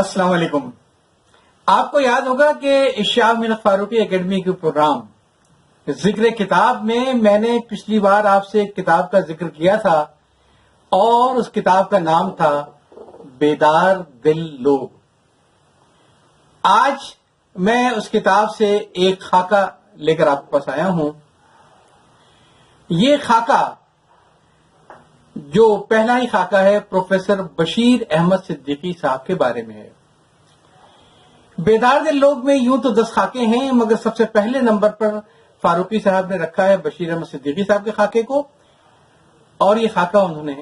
السلام علیکم. آپ کو یاد ہوگا کہ اشاق ملک فاروقی اکیڈمی کے پروگرام ذکر کتاب میں نے پچھلی بار آپ سے ایک کتاب کا ذکر کیا تھا اور اس کتاب کا نام تھا بیدار دل لوگ. آج میں اس کتاب سے ایک خاکہ لے کر آپ کے پاس آیا ہوں. یہ خاکہ جو پہلا ہی خاکہ ہے پروفیسر بشیر احمد صدیقی صاحب کے بارے میں ہے. بیدار دل لوگ میں یوں تو 10 خاکے ہیں، مگر سب سے پہلے نمبر پر فاروقی صاحب نے رکھا ہے بشیر احمد صدیقی صاحب کے خاکے کو، اور یہ خاکہ انہوں نے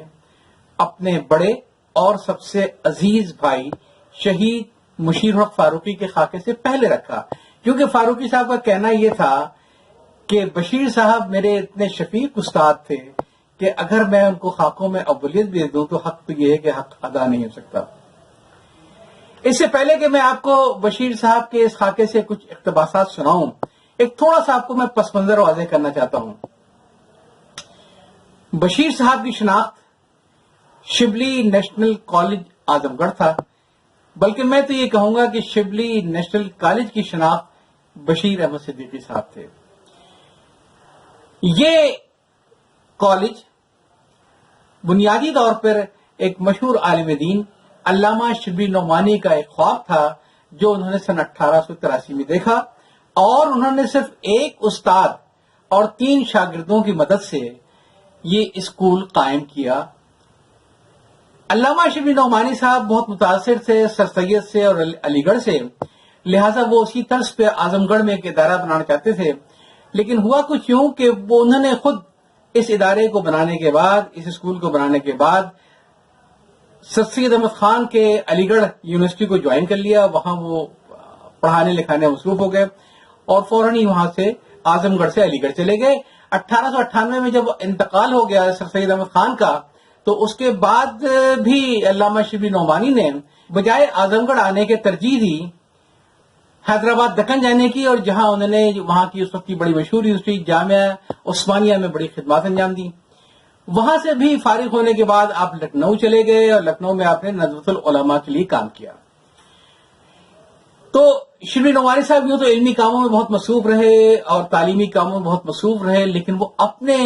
اپنے بڑے اور سب سے عزیز بھائی شہید مشیر الحق فاروقی کے خاکے سے پہلے رکھا، کیونکہ فاروقی صاحب کا کہنا یہ تھا کہ بشیر صاحب میرے اتنے شفیق استاد تھے کہ اگر میں ان کو خاکوں میں اولیت بھی دے دوں تو حق تو یہ ہے کہ حق ادا نہیں ہو سکتا. اس سے پہلے کہ میں آپ کو بشیر صاحب کے اس خاکے سے کچھ اقتباسات سناؤں، ایک تھوڑا سا آپ کو میں پس منظر واضح کرنا چاہتا ہوں. بشیر صاحب کی شناخت شبلی نیشنل کالج اعظم گڑھ تھا، بلکہ میں تو یہ کہوں گا کہ شبلی نیشنل کالج کی شناخت بشیر احمد صدیقی صاحب تھے. یہ کالج بنیادی طور پر ایک مشہور عالم دین علامہ شبلی نعمانی کا ایک خواب تھا جو انہوں نے سن 1883 میں دیکھا، اور انہوں نے صرف ایک استاد اور 3 شاگردوں کی مدد سے یہ اسکول قائم کیا. علامہ شبلی نعمانی صاحب بہت متاثر تھے سر سید سے اور علی گڑھ سے، لہٰذا وہ اسی طرز پہ اعظم گڑھ میں ایک ادارہ بنانا چاہتے تھے. لیکن ہوا کچھ یوں کہ وہ انہوں نے خود اس ادارے کو بنانے کے بعد، اس اسکول کو بنانے کے بعد سر سید احمد خان کے علی گڑھ یونیورسٹی کو جوائن کر لیا. وہاں وہ پڑھانے لکھانے مصروف ہو گئے اور فوراً ہی وہاں سے اعظم گڑھ سے علی گڑھ چلے گئے. 1898 میں جب انتقال ہو گیا سر سید احمد خان کا، تو اس کے بعد بھی علامہ شبلی نعمانی نے بجائے اعظم گڑھ آنے کے ترجیح دی حیدرآباد دکن جانے کی، اور جہاں انہوں نے وہاں کی اس وقت کی بڑی مشہور یونیورسٹی جامعہ عثمانیہ میں بڑی خدمات انجام دی. وہاں سے بھی فارغ ہونے کے بعد آپ لکھنؤ چلے گئے اور لکھنؤ میں آپ نے نظرۃ العلماء کے لیے کام کیا. تو شبلی نعمانی صاحب یوں تو علمی کاموں میں بہت مصروف رہے اور تعلیمی کاموں میں بہت مصروف رہے، لیکن وہ اپنے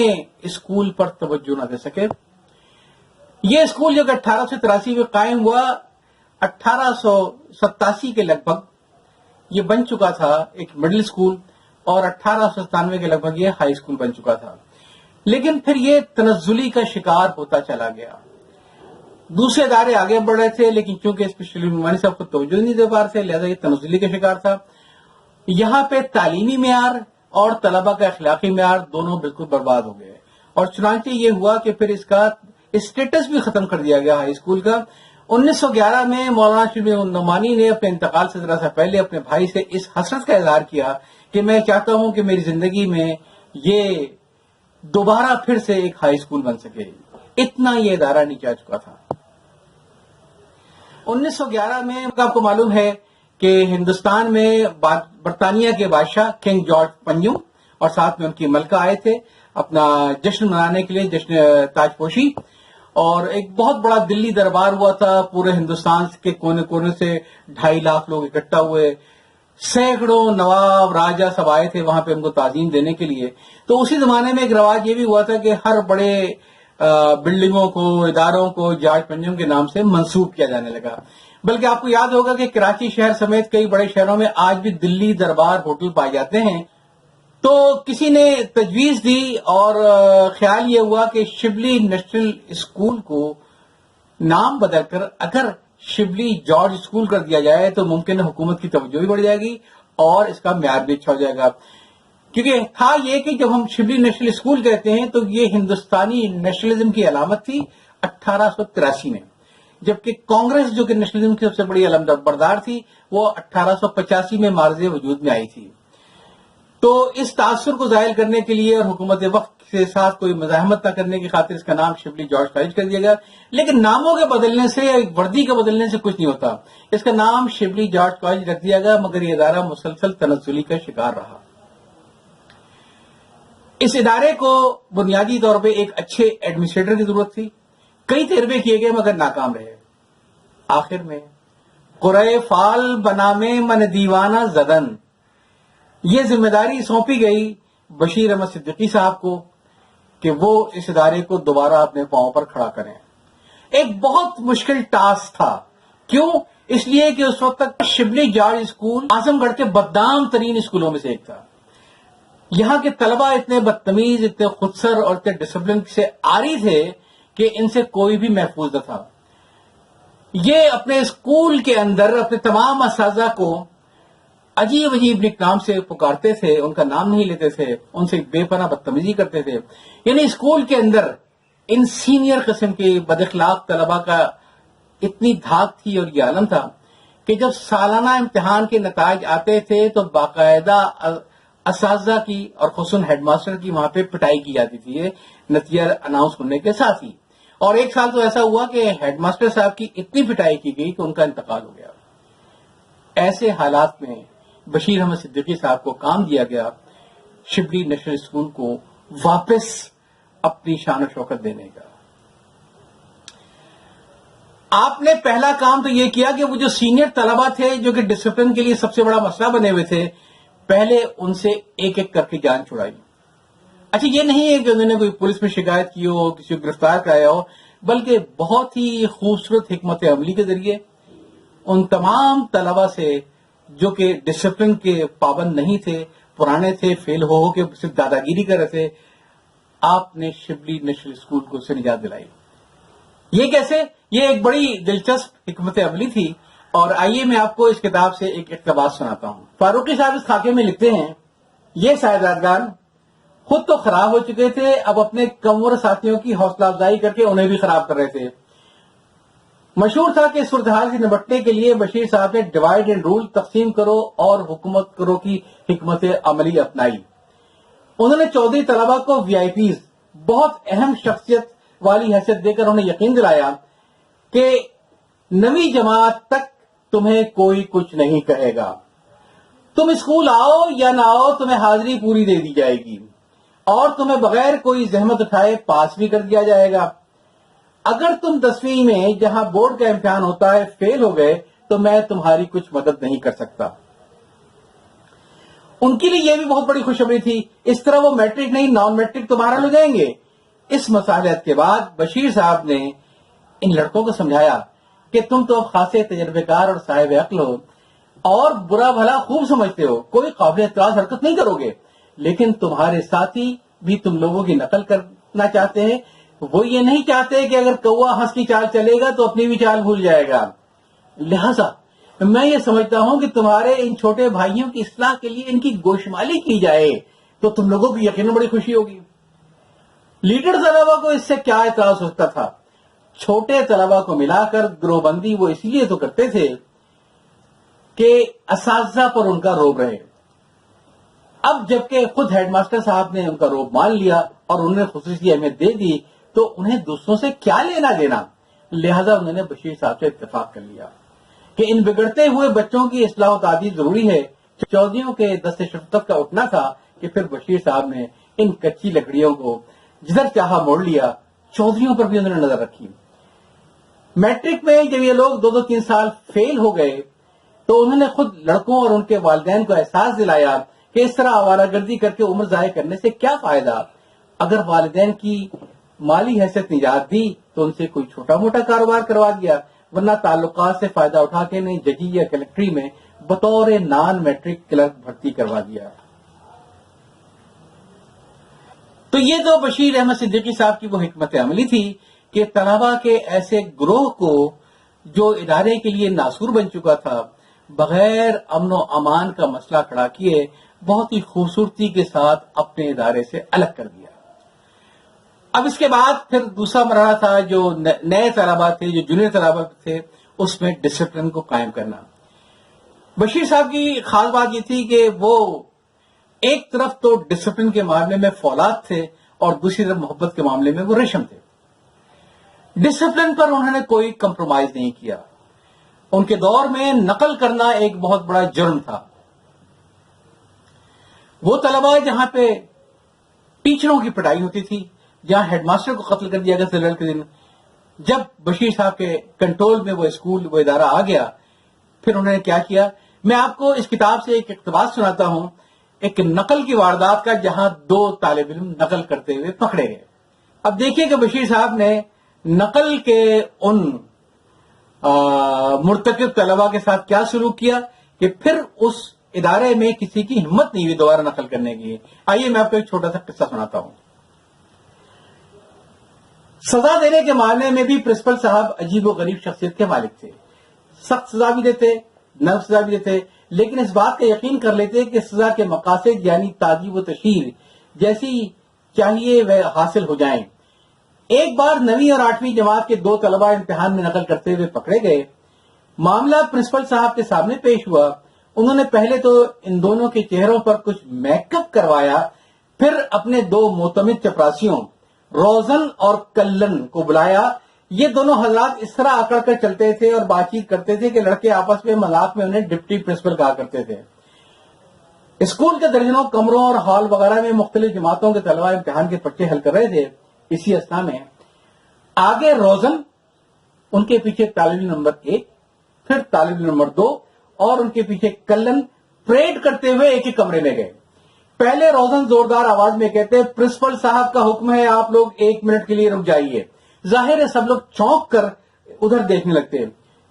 اسکول پر توجہ نہ دے سکے. یہ اسکول جو کہ 1883 میں قائم ہوا، 1887 کے لگ بھگ یہ بن چکا تھا ایک مڈل اسکول، اور 1897 کے لگ بھگ یہ ہائی اسکول بن چکا تھا. لیکن پھر یہ تنزلی کا شکار ہوتا چلا گیا. دوسرے ادارے آگے بڑھ رہے تھے، لیکن چونکہ اس پہ شبلی نعمانی صاحب کو توجہ نہیں دے پا رہے تھے، لہذا یہ تنزلی کا شکار تھا. یہاں پہ تعلیمی معیار اور طلبہ کا اخلاقی معیار دونوں بالکل برباد ہو گئے، اور چنانچہ یہ ہوا کہ پھر اس کا اسٹیٹس بھی ختم کر دیا گیا ہائی اسکول کا. 1911 میں مولانا شبلی نعمانی نے اپنے انتقال سے ذرا سا پہلے اپنے بھائی سے اس حسرت کا اظہار کیا کہ میں چاہتا ہوں کہ میری زندگی میں یہ دوبارہ پھر سے ایک ہائی اسکول بن سکے. اتنا یہ ادارہ نیچے آ چکا تھا. 1911 میں آپ کو معلوم ہے کہ ہندوستان میں برطانیہ کے بادشاہ کنگ جارج پنجم اور ساتھ میں ان کی ملکہ آئے تھے اپنا جشن منانے کے لیے، جشن تاج پوشی، اور ایک بہت بڑا دلی دربار ہوا تھا. پورے ہندوستان کے کونے کونے سے 2.5 لاکھ لوگ اکٹھا ہوئے، سینکڑوں نواب راجہ سب آئے تھے وہاں پہ ان کو تعظیم دینے کے لیے. تو اسی زمانے میں ایک رواج یہ بھی ہوا تھا کہ ہر بڑے بلڈنگوں کو، اداروں کو جارج پنجم کے نام سے منسوب کیا جانے لگا. بلکہ آپ کو یاد ہوگا کہ کراچی شہر سمیت کئی بڑے شہروں میں آج بھی دلی دربار ہوٹل پائے جاتے ہیں. تو کسی نے تجویز دی اور خیال یہ ہوا کہ شبلی نیشنل اسکول کو نام بدل کر اگر شبلی جارج اسکول کر دیا جائے تو ممکن ہے حکومت کی توجہ بھی بڑھ جائے گی اور اس کا معیار بھی اچھا ہو جائے گا. کیونکہ تھا یہ کہ جب ہم شبلی نیشنل اسکول کہتے ہیں تو یہ ہندوستانی نیشنلزم کی علامت تھی 1883 میں، جبکہ کانگریس جو کہ نیشنلزم کی سب سے بڑی علامت بردار تھی وہ 1885 میں معرض وجود میں آئی تھی. تو اس تاثر کو ظاہر کرنے کے لیے اور حکومت وقت کے ساتھ کوئی مزاحمت نہ کرنے کی خاطر اس کا نام شبلی جارج کالج کر دیا گیا. لیکن ناموں کے بدلنے سے، وردی کے بدلنے سے کچھ نہیں ہوتا. اس کا نام شبلی جارج کالج رکھ دیا گیا، مگر یہ ادارہ مسلسل تنزلی کا شکار رہا. اس ادارے کو بنیادی طور پہ ایک اچھے ایڈمنسٹریٹر کی ضرورت تھی. کئی تجربے کیے گئے مگر ناکام رہے. آخر میں قرے فال بنامے من دیوانہ زدن. یہ ذمہ داری سونپی گئی بشیر احمد صدیقی صاحب کو کہ وہ اس ادارے کو دوبارہ اپنے پاؤں پر کھڑا کریں. ایک بہت مشکل ٹاسک تھا. کیوں؟ اس لیے کہ اس وقت تک شبلی جارج اسکول اعظم گڑھ کے بدنام ترین اسکولوں میں سے ایک تھا. یہاں کے طلبہ اتنے بدتمیز، اتنے خودسر اور اتنے ڈسپلن سے عاری تھے کہ ان سے کوئی بھی محفوظ نہ تھا. یہ اپنے اسکول کے اندر اپنے تمام اساتذہ کو عجیب عجیب نک نام سے پکارتے تھے، ان کا نام نہیں لیتے تھے، ان سے بے پناہ بدتمیزی کرتے تھے. یعنی اسکول کے اندر ان سینئر قسم کے بد اخلاق طلبہ کا اتنی دھاک تھی اور یہ عالم تھا کہ جب سالانہ امتحان کے نتائج آتے تھے تو باقاعدہ اساتذہ کی اور خصوصاً ہیڈ ماسٹر کی وہاں پہ پٹائی کی جاتی تھی یہ نتیجہ اناؤنس ہونے کے ساتھ ہی. اور ایک سال تو ایسا ہوا کہ ہیڈ ماسٹر صاحب کی اتنی پٹائی کی گئی کہ ان کا انتقال ہو گیا. ایسے حالات میں بشیر احمد صدیقی صاحب کو کام دیا گیا شبلی نیشنل اسکول کو واپس اپنی شان و شوکت دینے کا. آپ نے پہلا کام تو یہ کیا کہ وہ جو سینئر طلبہ تھے جو کہ ڈسپلن کے لیے سب سے بڑا مسئلہ بنے ہوئے تھے، پہلے ان سے ایک ایک کر کے جان چھڑائی. اچھا، یہ نہیں ہے کہ انہوں نے کوئی پولیس میں شکایت کی ہو، کسی کو گرفتار کرایا ہو، بلکہ بہت ہی خوبصورت حکمت عملی کے ذریعے ان تمام طلبہ سے جو کہ ڈسپلن کے پابند نہیں تھے، پرانے تھے، فیل ہو کے صرف دادا گیری کر رہے تھے، آپ نے شبلی نیشنل اسکول کو سے نجات دلائی. یہ کیسے؟ یہ ایک بڑی دلچسپ حکمت عملی تھی. اور آئیے میں آپ کو اس کتاب سے ایک اقتباس سناتا ہوں. فاروقی صاحب اس خاکے میں لکھتے ہیں، یہ سائدادگان خود تو خراب ہو چکے تھے، اب اپنے کمور ساتھیوں کی حوصلہ افزائی کر کے انہیں بھی خراب کر رہے تھے. مشہور تھا کہ صورتحال سے نمٹنے کے لیے بشیر صاحب نے ڈیوائڈ اینڈ رول، تقسیم کرو اور حکومت کرو کی حکمت عملی اپنائی. انہوں نے چودھری طلبہ کو وی آئی پیز، بہت اہم شخصیت والی حیثیت دے کر انہیں یقین دلایا کہ نویں جماعت تک تمہیں کوئی کچھ نہیں کہے گا. تم اسکول آؤ یا نہ آؤ، تمہیں حاضری پوری دے دی جائے گی اور تمہیں بغیر کوئی زحمت اٹھائے پاس بھی کر دیا جائے گا. اگر تم 10ویں میں جہاں بورڈ کا امتحان ہوتا ہے فیل ہو گئے تو میں تمہاری کچھ مدد نہیں کر سکتا. ان کے لیے یہ بھی بہت بڑی خوشخبری تھی. اس طرح وہ میٹرک نہیں، نان میٹرک تو بہرحال ہو جائیں گے. اس مصالحت کے بعد بشیر صاحب نے ان لڑکوں کو سمجھایا کہ تم تو اب خاصے تجربے کار اور صاحب عقل ہو اور برا بھلا خوب سمجھتے ہو، کوئی قابل اعتراض حرکت نہیں کرو گے، لیکن تمہارے ساتھی بھی تم لوگوں کی نقل کرنا چاہتے ہیں. وہ یہ نہیں چاہتے کہ اگر کوا ہنس کی چال چلے گا تو اپنی بھی چال بھول جائے گا. لہذا میں یہ سمجھتا ہوں کہ تمہارے ان چھوٹے بھائیوں کی اصلاح کے لیے ان کی گوشمالی کی جائے تو تم لوگوں کی یقیناً بڑی خوشی ہوگی. لیڈر طلبہ کو اس سے کیا اعتراض ہوتا تھا؟ چھوٹے طلبہ کو ملا کر گروہ بندی وہ اس لیے تو کرتے تھے کہ اساتذہ پر ان کا روب رہے. اب جبکہ خود ہیڈ ماسٹر صاحب نے ان کا روب مان لیا اور انہوں نے خصوصی اہمیت دے دی تو انہیں دوسروں سے کیا لینا دینا. لہذا انہوں نے بشیر صاحب سے اتفاق کر لیا کہ ان بگڑتے ہوئے بچوں کی اصلاح و تعدیل ضروری ہے. چودھریوں کے دست شفقت کا اٹھنا تھا کہ پھر بشیر صاحب نے ان کچی لکڑیوں کو جدھر چاہا موڑ لیا. چودھریوں پر بھی انہوں نے نظر رکھی. میٹرک میں جب یہ لوگ 2-3 سال فیل ہو گئے تو انہوں نے خود لڑکوں اور ان کے والدین کو احساس دلایا کہ اس طرح آوارہ گردی کر کے عمر ضائع کرنے سے کیا فائدہ. اگر والدین کی مالی حیثیت نجات دی تو ان سے کوئی چھوٹا موٹا کاروبار کروا دیا، ورنہ تعلقات سے فائدہ اٹھا کے انہیں ججی یا کلیکٹری میں بطور نان میٹرک کلرک بھرتی کروا دیا. تو یہ تو بشیر احمد صدیقی صاحب کی وہ حکمت عملی تھی کہ طلبہ کے ایسے گروہ کو جو ادارے کے لیے ناسور بن چکا تھا، بغیر امن و امان کا مسئلہ کھڑا کیے بہت ہی خوبصورتی کے ساتھ اپنے ادارے سے الگ کر دیا. اب اس کے بعد پھر دوسرا مرحلہ تھا جو نئے طلبہ تھے، جو جونیئر طلبہ تھے، اس میں ڈسپلن کو قائم کرنا. بشیر صاحب کی خاص بات یہ تھی کہ وہ ایک طرف تو ڈسپلن کے معاملے میں فولاد تھے اور دوسری طرف محبت کے معاملے میں وہ ریشم تھے. ڈسپلن پر انہوں نے کوئی کمپرومائز نہیں کیا. ان کے دور میں نقل کرنا ایک بہت بڑا جرم تھا. وہ طلبہ جہاں پہ ٹیچروں کی پٹائی ہوتی تھی، جہاں ہیڈ ماسٹر کو قتل کر دیا گیا سلول کے دن، جب بشیر صاحب کے کنٹرول میں وہ اسکول، وہ ادارہ آ گیا پھر انہوں نے کیا کیا، میں آپ کو اس کتاب سے ایک اقتباس سناتا ہوں، ایک نقل کی واردات کا، جہاں 2 طالب علم نقل کرتے ہوئے پکڑے گئے۔ اب دیکھیے کہ بشیر صاحب نے نقل کے ان مرتکب طلباء کے ساتھ کیا سلوک کیا کہ پھر اس ادارے میں کسی کی ہمت نہیں ہوئی دوبارہ نقل کرنے کی۔ آئیے میں آپ کو ایک چھوٹا سا قصہ سناتا ہوں۔ سزا دینے کے معاملے میں بھی پرنسپل صاحب عجیب و غریب شخصیت کے مالک تھے، سخت سزا بھی دیتے، نرم سزا بھی دیتے، لیکن اس بات کا یقین کر لیتے کہ سزا کے مقاصد یعنی تعذیب و تشہیر جیسی چاہیے وہ حاصل ہو جائیں۔ ایک بار 9ویں اور 8ویں جماعت کے 2 طلباء امتحان میں نقل کرتے ہوئے پکڑے گئے۔ معاملہ پرنسپل صاحب کے سامنے پیش ہوا۔ انہوں نے پہلے تو ان دونوں کے چہروں پر کچھ میک اپ کروایا، پھر اپنے 2 معتمد چپراسیوں روزن اور کلن کو بلایا۔ یہ دونوں حضرات اس طرح اکڑ کر چلتے تھے اور بات چیت کرتے تھے کہ لڑکے آپس میں مذاق میں انہیں ڈپٹی پرنسپل کہا کرتے تھے۔ اسکول کے درجنوں کمروں اور ہال وغیرہ میں مختلف جماعتوں کے طلباء امتحان کے پرچے حل کر رہے تھے۔ اسی اثنا میں آگے روزن، ان کے پیچھے طالب علم نمبر 1، پھر طالب علم نمبر 2 اور ان کے پیچھے کلن پریڈ کرتے ہوئے ایک ہی کمرے میں گئے۔ پہلے روزن زوردار آواز میں کہتے، پرنسپل صاحب کا حکم ہے، آپ لوگ 1 منٹ کے لیے رک جائیے۔ ظاہر ہے سب لوگ چونک کر ادھر دیکھنے لگتے۔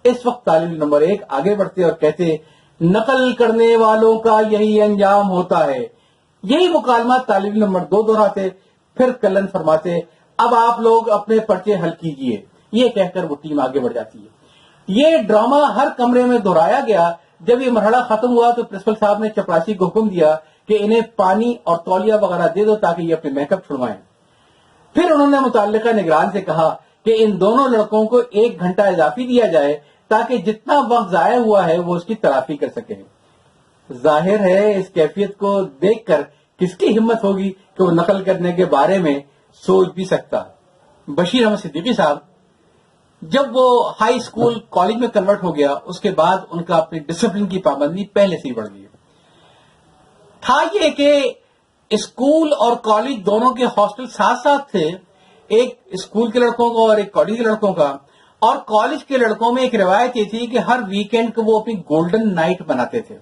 اس وقت طالب علم نمبر 1 آگے بڑھتے اور کہتے، نقل کرنے والوں کا یہی انجام ہوتا ہے۔ یہی مکالمات طالب علم نمبر 2 دہراتے، پھر کلن فرماتے، اب آپ لوگ اپنے پرچے حل کیجئے۔ یہ کہہ کر وہ ٹیم آگے بڑھ جاتی ہے۔ یہ ڈرامہ ہر کمرے میں دہرایا گیا۔ جب یہ مرحلہ ختم ہوا تو پرنسپل صاحب نے چپراسی کو حکم دیا کہ انہیں پانی اور تولیہ وغیرہ دے دو تاکہ یہ اپنے میک اپ چھڑوائیں۔ پھر انہوں نے متعلقہ نگران سے کہا کہ ان دونوں لڑکوں کو 1 گھنٹہ اضافی دیا جائے تاکہ جتنا وقت ضائع ہوا ہے وہ اس کی تلافی کر سکیں۔ ظاہر ہے اس کیفیت کو دیکھ کر کس کی ہمت ہوگی کہ وہ نقل کرنے کے بارے میں سوچ بھی سکتا۔ بشیر احمد صدیقی صاحب جب وہ ہائی اسکول کالج میں کنورٹ ہو گیا، اس کے بعد ان کا اپنی ڈسپلن کی پابندی پہلے سے ہی بڑھ گئی تھا۔ یہ کہ اسکول اور کالج دونوں کے ہاسٹل ساتھ ساتھ تھے، ایک اسکول کے لڑکوں کا اور ایک کالج کے لڑکوں کا، اور کالج کے لڑکوں میں ایک روایت یہ تھی کہ ہر ویکینڈ کو وہ اپنی گولڈن نائٹ بناتے تھے،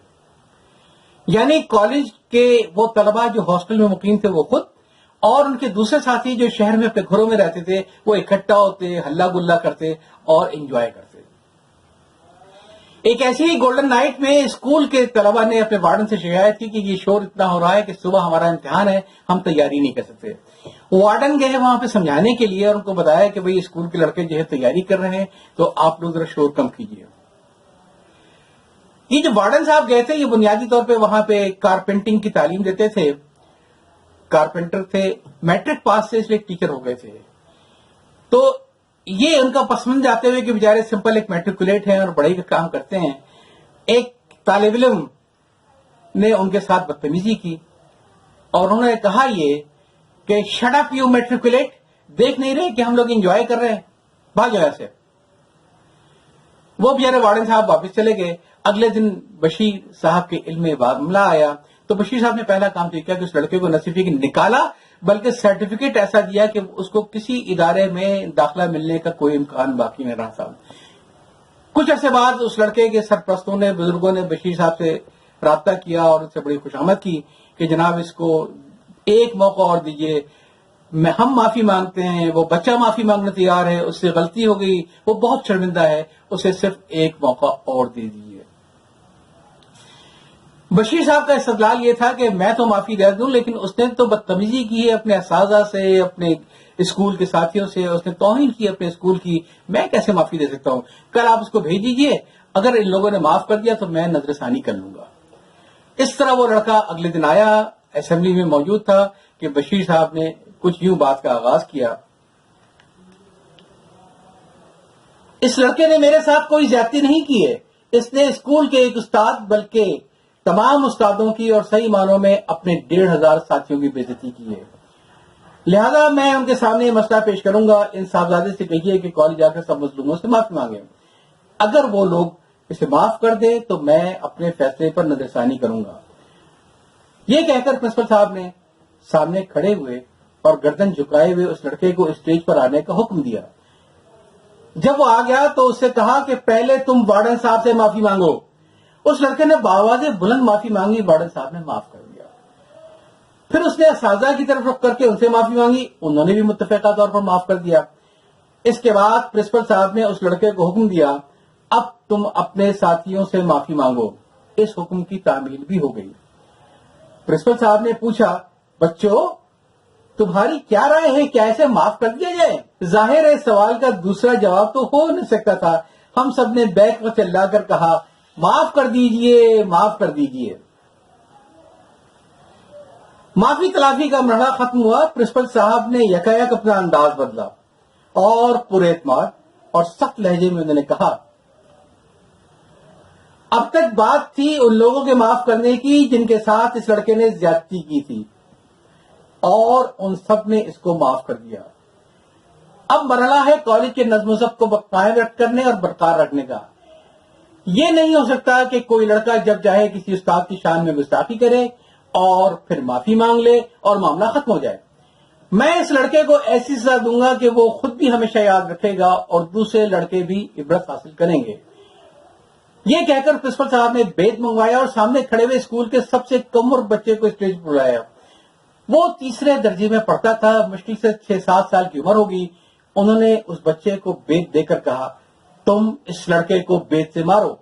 یعنی کالج کے وہ طلباء جو ہاسٹل میں مقیم تھے وہ خود اور ان کے دوسرے ساتھی جو شہر میں اپنے گھروں میں رہتے تھے وہ اکٹھا ہوتے، ہلا گلا کرتے اور انجوائے کرتے۔ ایک ایسی ہی گولڈن نائٹ میں اسکول کے طلباء نے اپنے وارڈن سے شکایت کی کہ یہ شور اتنا ہو رہا ہے کہ صبح ہمارا امتحان ہے، ہم تیاری نہیں کر سکتے۔ وارڈن گئے وہاں پہ سمجھانے کے لیے اور ان کو بتایا کہ بھئی اسکول کے لڑکے جو ہے تیاری کر رہے ہیں تو آپ لوگ ذرا شور کم کیجیے۔ یہ جو وارڈن صاحب گئے تھے یہ بنیادی طور پہ وہاں پہ کارپینٹنگ کی تعلیم دیتے تھے، کارپینٹر تھے، میٹرک پاس سے اس لیے ٹیچر ہو گئے تھے۔ تو یہ ان کا پسماندہ جاتے ہوئے کہ بیچارے سمپل ایک میٹریکولیٹ ہیں اور پڑھائی کا کام کرتے ہیں، ایک طالب علم نے ان کے ساتھ بدتمیزی کی اور انہوں نے کہا یہ کہ شٹ اپ یو میٹریکولیٹ، دیکھ نہیں رہے کہ ہم لوگ انجوائے کر رہے ہیں، بھاگ جاؤ سے۔ وہ بیچارے وارڈن صاحب واپس چلے گئے۔ اگلے دن بشیر صاحب کے علم میں معاملہ آیا تو بشیر صاحب نے پہلا کام تو کیا کہ اس لڑکے کو نہ صرف نکالا بلکہ سرٹیفکیٹ ایسا دیا کہ اس کو کسی ادارے میں داخلہ ملنے کا کوئی امکان باقی نہیں رہا صاحب۔ کچھ عرصے بعد اس لڑکے کے سرپرستوں نے، بزرگوں نے بشیر صاحب سے رابطہ کیا اور ان سے بڑی خوشامد کی کہ جناب اس کو ایک موقع اور دیجیے، ہم معافی مانگتے ہیں، وہ بچہ معافی مانگنے تیار ہے، اس سے غلطی ہو گئی، وہ بہت شرمندہ ہے، اسے صرف ایک موقع اور دے دیجیے۔ بشیر صاحب کا استدلال یہ تھا کہ میں تو معافی دے دوں لیکن اس نے تو بدتمیزی کی ہے اپنے اساتذہ سے، اپنے اسکول کے ساتھیوں سے، اس نے توہین کی اپنے اسکول کی، میں کیسے معافی دے سکتا ہوں؟ کل آپ اس کو بھیج دیجیے، اگر ان لوگوں نے معاف کر دیا تو میں نظر ثانی کر لوں گا۔ اس طرح وہ لڑکا اگلے دن آیا، اسمبلی میں موجود تھا کہ بشیر صاحب نے کچھ یوں بات کا آغاز کیا، اس لڑکے نے میرے ساتھ کوئی زیادتی نہیں کی ہے، اس نے اسکول کے ایک استاد بلکہ تمام استادوں کی اور صحیح معنوں میں اپنے 1500 ساتھیوں کی بے عزتی کی ہے، لہذا میں ان کے سامنے یہ مسئلہ پیش کروں گا، ان صاحبزادے سے کہیے کہ کالج جا کر سب مظلوموں سے معافی مانگیں، اگر وہ لوگ اسے معاف کر دے تو میں اپنے فیصلے پر نظر ثانی کروں گا۔ یہ کہہ کر پرنسپل صاحب نے سامنے کھڑے ہوئے اور گردن جھکائے ہوئے اس لڑکے کو اسٹیج پر آنے کا حکم دیا۔ جب وہ آ گیا تو اس سے کہا کہ پہلے تم وارڈن صاحب سے معافی مانگو. اس لڑکے نے بآواز بلند معافی مانگی, وارڈن صاحب نے معاف کر دیا. پھر اس نے اساتذہ کی طرف رخ کر کے ان سے معافی مانگی, انہوں نے بھی متفقہ طور پر معاف کر دیا. اس کے بعد پرنسپل صاحب نے اس لڑکے کو حکم دیا, اب تم اپنے ساتھیوں سے معافی مانگو. اس حکم کی تعمیل بھی ہو گئی. پرنسپل صاحب نے پوچھا, بچوں تمہاری کیا رائے ہے, کیا ایسے معاف کر دیا جائے؟ ظاہر ہے سوال کا دوسرا جواب تو ہو نہیں سکتا تھا. ہم سب نے بیک پر چلا کر کہا, معاف کر دیجئے, معاف کر دیجئے. معافی تلافی کا مرحلہ ختم ہوا. پرنسپل صاحب نے یکایک اپنا انداز بدلا اور پورے اعتماد اور سخت لہجے میں انہوں نے کہا, اب تک بات تھی ان لوگوں کے معاف کرنے کی جن کے ساتھ اس لڑکے نے زیادتی کی تھی, اور ان سب نے اس کو معاف کر دیا. اب مرحلہ ہے کالج کے نظم و ضبط کو قائم کرنے اور برقرار رکھنے کا. یہ نہیں ہو سکتا کہ کوئی لڑکا جب چاہے کسی استاد کی شان میں گستاخی کرے اور پھر معافی مانگ لے اور معاملہ ختم ہو جائے. میں اس لڑکے کو ایسی سزا دوں گا کہ وہ خود بھی ہمیشہ یاد رکھے گا اور دوسرے لڑکے بھی عبرت حاصل کریں گے. یہ کہہ کر پرنسپل صاحب نے بیت منگوایا اور سامنے کھڑے ہوئے اسکول کے سب سے کم عمر بچے کو اسٹیج پر بلایا. وہ تیسرے درجے میں پڑھتا تھا, مشکل سے 6-7 سال کی عمر ہوگی. انہوں نے اس بچے کو بیت دے کر کہا, تم اس لڑکے کو بیت سے مارو.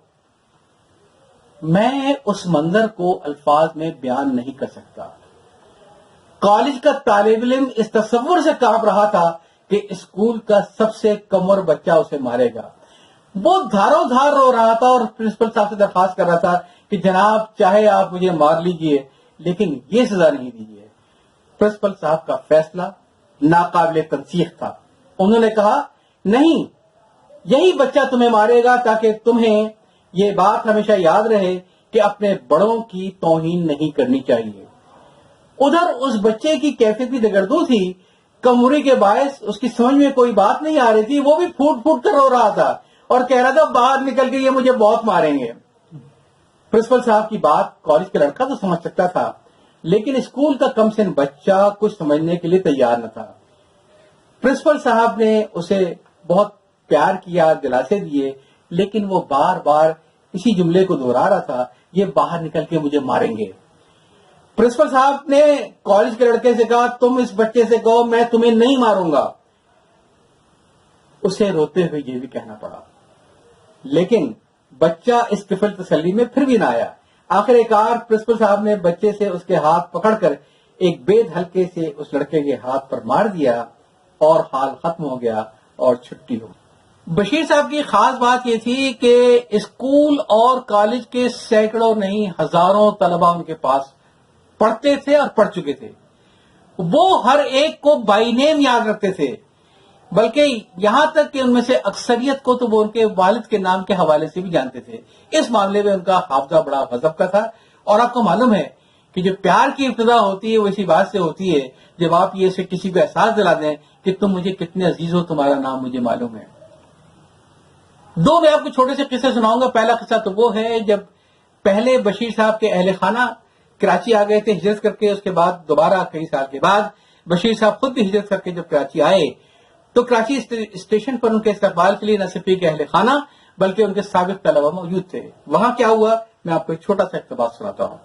میں اس منظر کو الفاظ میں بیان نہیں کر سکتا. کالج کا طالب علم اس تصور سے کانپ رہا تھا کہ اسکول کا سب سے کم عمر بچہ اسے مارے گا. وہ دھاروں دھار رو رہا تھا اور پرنسپل صاحب سے درخواست کر رہا تھا کہ جناب چاہے آپ مجھے مار لیجئے لیکن یہ سزا نہیں دیجیے. پرنسپل صاحب کا فیصلہ ناقابل تنسیخ تھا. انہوں نے کہا, نہیں, یہی بچہ تمہیں مارے گا تاکہ تمہیں یہ بات ہمیشہ یاد رہے کہ اپنے بڑوں کی توہین نہیں کرنی چاہیے. ادھر اس بچے کی کیفیت بھی دگردو تھی. کمزوری کے باعث اس کی سمجھ میں کوئی بات نہیں آ رہی تھی. وہ بھی پھوٹ پھوٹ کر رو رہا تھا اور کہہ رہا تھا باہر نکل کے یہ مجھے بہت ماریں گے. پرنسپل صاحب کی بات کالج کا لڑکا تو سمجھ سکتا تھا, لیکن اسکول کا کم سن بچہ کچھ سمجھنے کے لیے تیار نہ تھا. پرنسپل صاحب نے اسے بہت پیار کیا, دلاسے دیے, لیکن وہ بار بار اسی جملے کو دہرا رہا تھا, یہ باہر نکل کے مجھے ماریں گے. پرنسپل صاحب نے کالج کے لڑکے سے کہا, تم اس بچے سے کہو میں تمہیں نہیں ماروں گا. اسے روتے ہوئے یہ بھی کہنا پڑا, لیکن بچہ اس طفل تسلی میں پھر بھی نہ آیا. آخر کار پرنسپل صاحب نے بچے سے اس کے ہاتھ پکڑ کر ایک بید ہلکے سے اس لڑکے کے ہاتھ پر مار دیا اور حال ختم ہو گیا اور چھٹی ہو. بشیر صاحب کی خاص بات یہ تھی کہ اسکول اور کالج کے سینکڑوں نہیں ہزاروں طلبہ ان کے پاس پڑھتے تھے اور پڑھ چکے تھے. وہ ہر ایک کو بائی نیم یاد رکھتے تھے, بلکہ یہاں تک کہ ان میں سے اکثریت کو تو وہ ان کے والد کے نام کے حوالے سے بھی جانتے تھے. اس معاملے میں ان کا حافظہ بڑا غضب کا تھا. اور آپ کو معلوم ہے کہ جو پیار کی ابتدا ہوتی ہے وہ اسی بات سے ہوتی ہے جب آپ یہ سے کسی کو احساس دلا دیں کہ تم مجھے کتنے عزیز ہو, تمہارا نام مجھے معلوم ہے. دو میں آپ کو چھوٹے سے قصے سناؤں گا. پہلا قصہ تو وہ ہے جب پہلے بشیر صاحب کے اہل خانہ کراچی آ گئے تھے ہجرت کر کے. اس کے بعد دوبارہ کئی سال کے بعد بشیر صاحب خود بھی ہجرت کر کے جب کراچی آئے تو کراچی اسٹیشن پر ان کے استقبال کے لیے نہ صرف کے اہل خانہ بلکہ ان کے سابق طلبہ موجود تھے. وہاں کیا ہوا میں آپ کو ایک چھوٹا سا اقتباس سناتا ہوں.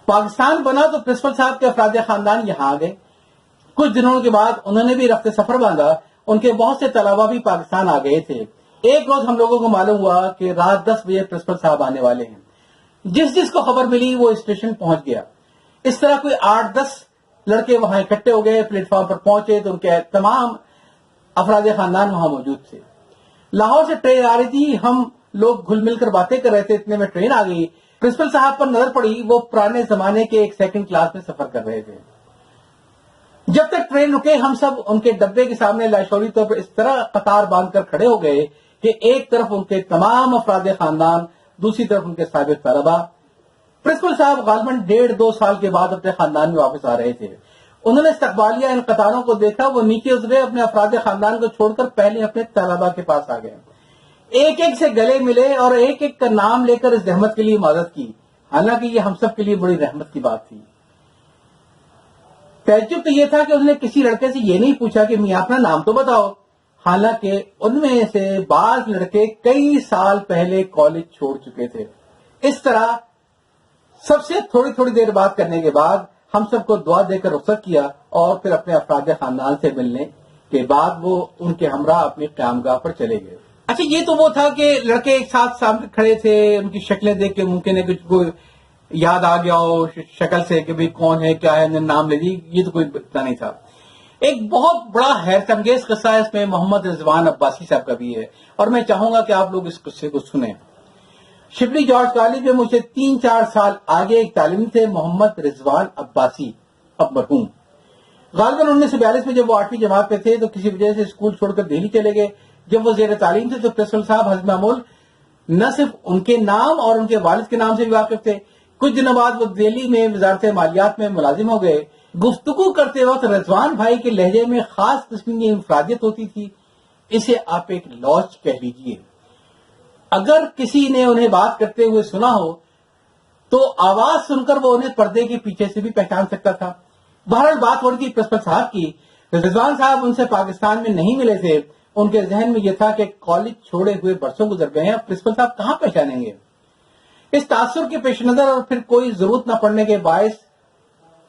پاکستان بنا تو پرنسپل صاحب کے افراد خاندان یہاں آ گئے. کچھ دنوں کے بعد انہوں نے بھی رخت سفر باندھا. ان کے بہت سے طلبہ بھی پاکستان آ گئے تھے. ایک روز ہم لوگوں کو معلوم ہوا کہ رات 10 بجے پرنسپل صاحب آنے والے ہیں. جس کو خبر ملی وہ اسٹیشن پہنچ گیا. اس طرح کوئی 8-10 لڑکے وہاں اکٹھے ہو گئے. پلیٹ فارم پر پہنچے تو ان کے تمام افراد خاندان وہاں موجود تھے. لاہور سے ٹرین آ رہی تھی. ہم لوگ گھل مل کر باتیں کر رہے تھے. اتنے میں ٹرین آ گئی. پرنسپل صاحب پر نظر پڑی. وہ پرانے زمانے کے ایک سیکنڈ کلاس میں سفر کر رہے تھے. جب تک ٹرین رکے ہم سب ان کے ڈبے کے سامنے لاشعوری طور پر اس طرح قطار باندھ کر کھڑے ہو گئے کہ ایک طرف ان کے تمام افراد خاندان, دوسری طرف ان کے سابق طلبہ. پرنسپل صاحب غالباً 1.5-2 سال کے بعد اپنے خاندان میں واپس آ رہے تھے. انہوں نے استقبالیہ ان قطاروں کو دیکھا. وہ نیچے اترے, اپنے افراد خاندان کو چھوڑ کر پہلے اپنے طلبہ کے پاس آ گئے. ایک ایک سے گلے ملے اور ایک ایک کا نام لے کر اس زحمت کے لیے معذرت کی. حالانکہ یہ ہم سب کے لیے بڑی رحمت کی بات تھی. تعجب تو یہ تھا کہ انہوں نے کسی لڑکے سے یہ نہیں پوچھا کہ میاں اپنا نام تو بتاؤ. حالانکہ ان میں سے بعض لڑکے کئی سال پہلے کالج چھوڑ چکے تھے۔ اس طرح سب سے تھوڑی تھوڑی دیر بات کرنے کے بعد ہم سب کو دعا دے کر رخصت کیا اور پھر اپنے افراد خاندان سے ملنے کے بعد وہ ان کے ہمراہ اپنی قیامگاہ پر چلے گئے۔ اچھا، یہ تو وہ تھا کہ لڑکے ایک ساتھ سامنے کھڑے تھے، ان کی شکلیں دیکھ کے ممکن ہے کچھ کو یاد آ گیا ہو شکل سے کہ بھئی کون ہے کیا ہے، نام لے دی، یہ تو کوئی پتہ نہیں تھا۔ ایک بہت بڑا حیرت انگیز قصہ ہے اس میں محمد رضوان عباسی صاحب کا بھی ہے، اور میں چاہوں گا کہ آپ لوگ اس قصے کو سنیں۔ شبلی جارج کالج میں مجھے 3-4 سال آگے ایک تعلیم تھے محمد رضوان عباسی، اب مرحوم۔ غالباً 1942 میں جب وہ 8ویں جماعت پہ تھے تو کسی وجہ سے اسکول چھوڑ کر دہلی چلے گئے۔ جب وہ زیر تعلیم تھے تو پرنسپل صاحب حسب معمول نہ صرف ان کے نام اور ان کے والد کے نام سے بھی واقف تھے۔ کچھ دنوں بعد وہ دہلی میں وزارت مالیات میں ملازم ہو گئے۔ گفتگو کرتے وقت رضوان بھائی کے لہجے میں خاص قسم کی انفرادیت ہوتی تھی، اسے آپ ایک لوچ کہہ لیجیے۔ اگر کسی نے انہیں بات کرتے ہوئے سنا ہو تو آواز سن کر وہ انہیں پردے کے پیچھے سے بھی پہچان سکتا تھا۔ بہرحال بات ہو رہی تھی پرنسپل صاحب کی۔ رضوان صاحب ان سے پاکستان میں نہیں ملے تھے۔ ان کے ذہن میں یہ تھا کہ کالج چھوڑے ہوئے برسوں گزر گئے ہیں، پرنسپل صاحب کہاں پہچانیں گے۔ اس تاثر کے پیش نظر اور پھر کوئی ضرورت نہ پڑنے کے باعث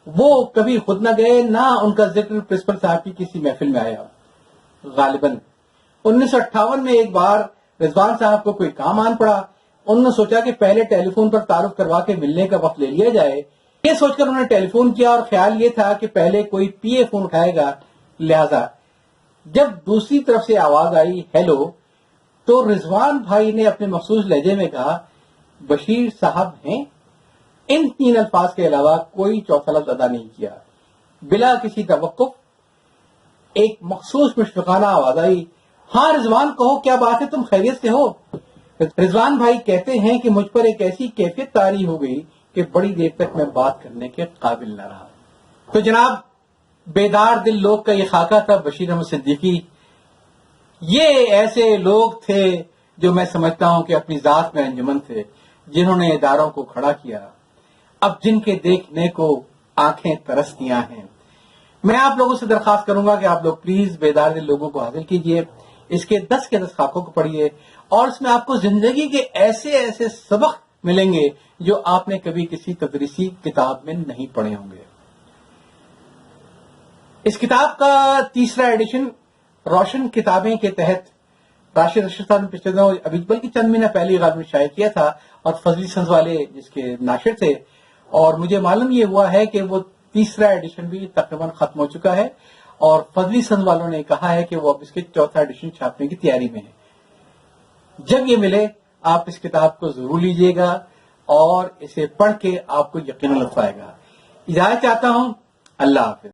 وہ کبھی خود نہ گئے، نہ ان کا ذکر پرنسپل صاحب کی کسی محفل میں آیا۔ غالباً 1958 میں ایک بار رضوان صاحب کو کوئی کام آن پڑا۔ انہوں نے سوچا کہ پہلے ٹیلی فون پر تعارف کروا کے ملنے کا وقت لے لیا جائے۔ یہ سوچ کر انہوں نے ٹیلی فون کیا اور خیال یہ تھا کہ پہلے کوئی پی اے فون اٹھائے گا، لہذا جب دوسری طرف سے آواز آئی ہیلو تو رضوان بھائی نے اپنے مخصوص لہجے میں کہا بشیر صاحب ہیں۔ ان 3 الفاظ کے علاوہ کوئی چوتھا لفظ ادا نہیں کیا۔ بلا کسی توقف ایک مخصوص مشفقانہ آواز آئی، ہاں رضوان کہو کیا بات ہے، تم خیریت سے ہو؟ رضوان بھائی کہتے ہیں کہ مجھ پر ایک ایسی کیفیت طاری ہو گئی کہ بڑی دیر تک میں بات کرنے کے قابل نہ رہا۔ تو جناب بیدار دل لوگ کا یہ خاکہ تھا بشیر احمد صدیقی۔ یہ ایسے لوگ تھے جو میں سمجھتا ہوں کہ اپنی ذات میں انجمن تھے، جنہوں نے اداروں کو کھڑا کیا، اب جن کے دیکھنے کو آنکھیں ترستیاں ہیں۔ میں آپ لوگوں سے درخواست کروں گا کہ آپ لوگ پلیز بیدار دل لوگوں کو حاصل کیجئے، اس کے 10 کے 10 خاکوں کو پڑھیے، اور اس میں آپ کو زندگی کے ایسے ایسے سبق ملیں گے جو آپ نے کبھی کسی تدریسی کتاب میں نہیں پڑھے ہوں گے۔ اس کتاب کا 3را ایڈیشن روشن کتابیں کے تحت راشد اشرف صاحب نے پچھلے دنوں ابھی بلکہ چند مہینہ پہلے غالباً شائع کیا تھا، اور فضلی سنز والے جس کے ناشر تھے، اور مجھے معلوم یہ ہوا ہے کہ وہ 3را ایڈیشن بھی تقریباً ختم ہو چکا ہے، اور فضلی سنز والوں نے کہا ہے کہ وہ اب اس کے 4تھا ایڈیشن چھاپنے کی تیاری میں ہے۔ جب یہ ملے آپ اس کتاب کو ضرور لیجئے گا اور اسے پڑھ کے آپ کو یقیناً لطف آئے گا۔ اجازت چاہتا ہوں، اللہ حافظ۔